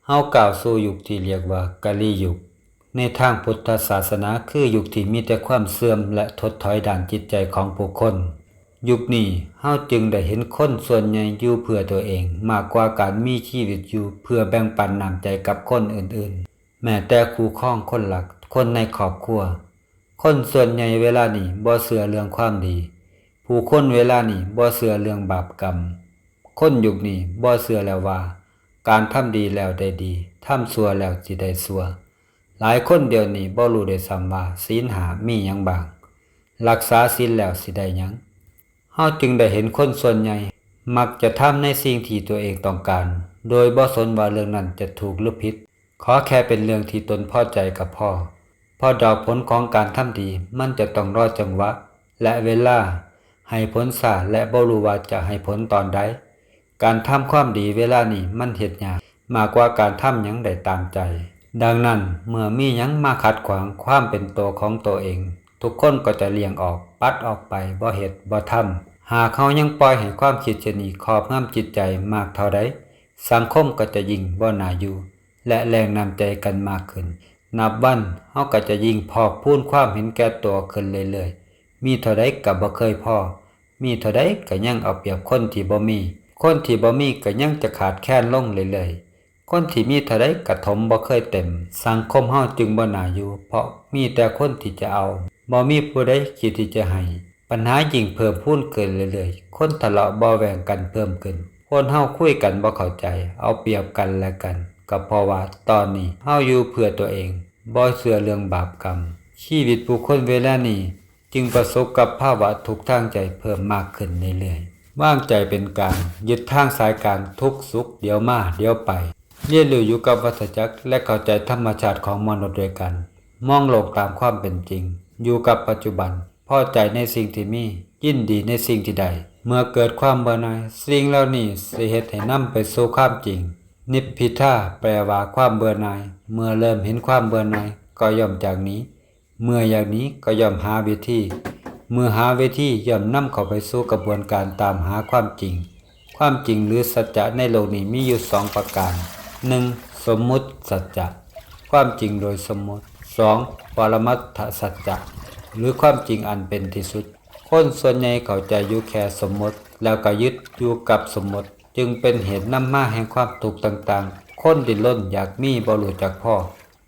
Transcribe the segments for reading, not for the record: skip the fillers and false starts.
เฮากล่าวสู่ยุคที่เรียกว่ากาลียุคในทางพุทธศาสนาคือยุคที่มีแต่ความเสื่อมและถดถอยด้านจิตใจของผู้คนยุคนี้เฮาจึงได้เห็นคนส่วนใหญ่อยู่เพื่อตัวเองมากกว่าการมีชีวิตอยู่เพื่อแบ่งปันน้ำใจกับคนอื่นๆแม้แต่คู่ครองคนหลักคนในครอบครัวคนส่วนใหญ่เวลานี้บ่เชื่อเรื่องความดีผู้คนเวลานี้บ่เชื่อเรื่องบาปกรรมคนยุคนี้บ่เชื่อแล้วว่าการทำดีแล้วได้ดีทำชั่วแล้วสิได้ชั่วหลายคนเดี๋ยวนี้บ่รู้ด้วยซ้ำว่าศีล5มีหยังบ้างรักษาศีลแล้วสิได้หยังเฮาจึงได้เห็นคนส่วนใหญ่มักจะทำในสิ่งที่ตัวเองต้องการโดยบ่สนว่าเรื่องนั้นจะถูกหรือผิดขอแค่เป็นเรื่องที่ตนพอใจก็พอเพราะดอกผลของการทำดีมันจะต้องรอจังหวะและเวลาให้ผลช้าและบ่รู้ว่าจะให้ผลตอนใดการทำความดีเวลานี้มันเฮ็ดยากมากกว่าการทำหยังได้ตามใจดังนั้นเมื่อมีหยังมาขัดขวางความเป็นตัวของตัวเองทุกคนก็จะเลี่ยงออกปัดออกไปบ่เฮ็ดบ่ทำหากเขายังปล่อยให้ความคิดเช่นนี้ครอบงำจิตใจมากเท่าใดสังคมก็จะยิ่งบ่น่าอยู่และแรงนำใจกันมากขึ้นนับวันเฮาก็จะยิ่งพอกพูนความเห็นแก่ตัวขึ้นเรื่อยๆมีเท่าใดก็บ่เคยพอมีเท่าใดก็ยังเอาเปรียบคนที่บ่มีคนที่บ่มีก็ยังจะขาดแคลนลงเรื่อยๆคนที่มีเท่าใดก็ถมบ่เคยเต็มสังคมเฮาจึงบ่น่าอยู่เพราะมีแต่คนที่จะเอาบ่มีผู้ใดคิดที่จะให้ปัญหายิ่งเพิ่มพูนเกินเรื่อยๆคนทะเลาะเบาะแว้งกันเพิ่มขึ้นคนเฮาคุยกันบ่เข้าใจเอาเปรียบกันและกันก็เพราะว่าตอนนี้เฮาอยู่เพื่อตัวเองบ่เชื่อเรื่องบาปกรรมชีวิตผู้คนเวลานี้จึงประสบกับภาวะทุกข์ทางใจเพิ่มมากขึ้นเรื่อยๆวางใจเป็นกลางยึดทางสายกลางทุกข์สุขเดี๋ยวมาเดี๋ยวไปเรียนรู้อยู่กับวัฏจักรและเข้าใจธรรมชาติของมนุษย์ด้วยกันมองโลกตามความเป็นจริงอยู่กับปัจจุบันพอใจในสิ่งที่มียินดีในสิ่งที่ได้เมื่อเกิดความเบื่อหน่ายสิ่งเหล่านี้สิเฮ็ดให้นำไปสู่ความจริงนิพพิทาแปลว่าความเบื่อหน่ายเมื่อเริ่มเห็นความเบื่อหน่ายก็ย่อมจากนี้เมื่ออย่างนี้ก็ย่อมหาวิธีเมื่อหาวิธีย่อมนำเข้าไปสู่กระบวนการตามหาความจริงความจริงหรือสัจจะในโลกนี้มีอยู่2ประการ 1. สมมุติสัจจะความจริงโดยสมมุติ 2. ปรมัตถสัจจะหรือความจริงอันเป็นที่สุดคนส่วนใหญ่เข้าใจอยู่แค่สมมติแล้วก็ยึดอยู่กับสมมติจึงเป็นเหตุนำมาแห่งความทุกข์ต่างๆคนดิ้นรนอยากมีบ่รู้จักพอ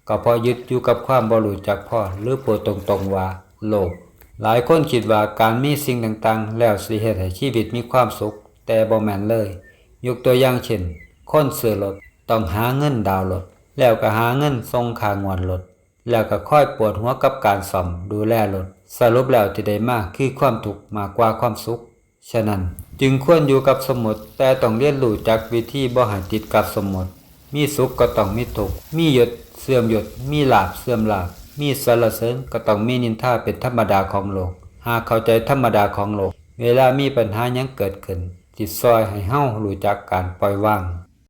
ก็เพราะยึดอยู่กับความบ่รู้จักพอหรือพูดตรงๆว่าโลภหลายคนคิดว่าการมีสิ่งต่างๆแล้วสิเฮ็ดให้ชีวิตมีความสุขแต่บ่แม่นเลยยกตัวอย่างเช่นคนซื้อรถต้องหาเงินดาวน์รถแล้วก็หาเงินส่งค่างวดรถแล้วก็ค่อยปวดหัวกับการซ่อมดูแลรถสรุปแล้วที่ได้มาคือความทุกข์มากกว่าความสุขฉะนั้นจึงควรอยู่กับสมมุติแต่ต้องเรียนรู้จักวิธีบ่ให้ติดกับสมมุติมีสุขก็ต้องมีทุกข์มียศเสื่อมยศมีลาภเสื่อมลาภมีสรรเสริญก็ต้องมีนินทาเป็นธรรมดาของโลกหากเข้าใจธรรมดาของโลกเวลามีปัญหาหยังเกิดขึ้นจิตซอยให้เฮารู้จักการปล่อยวาง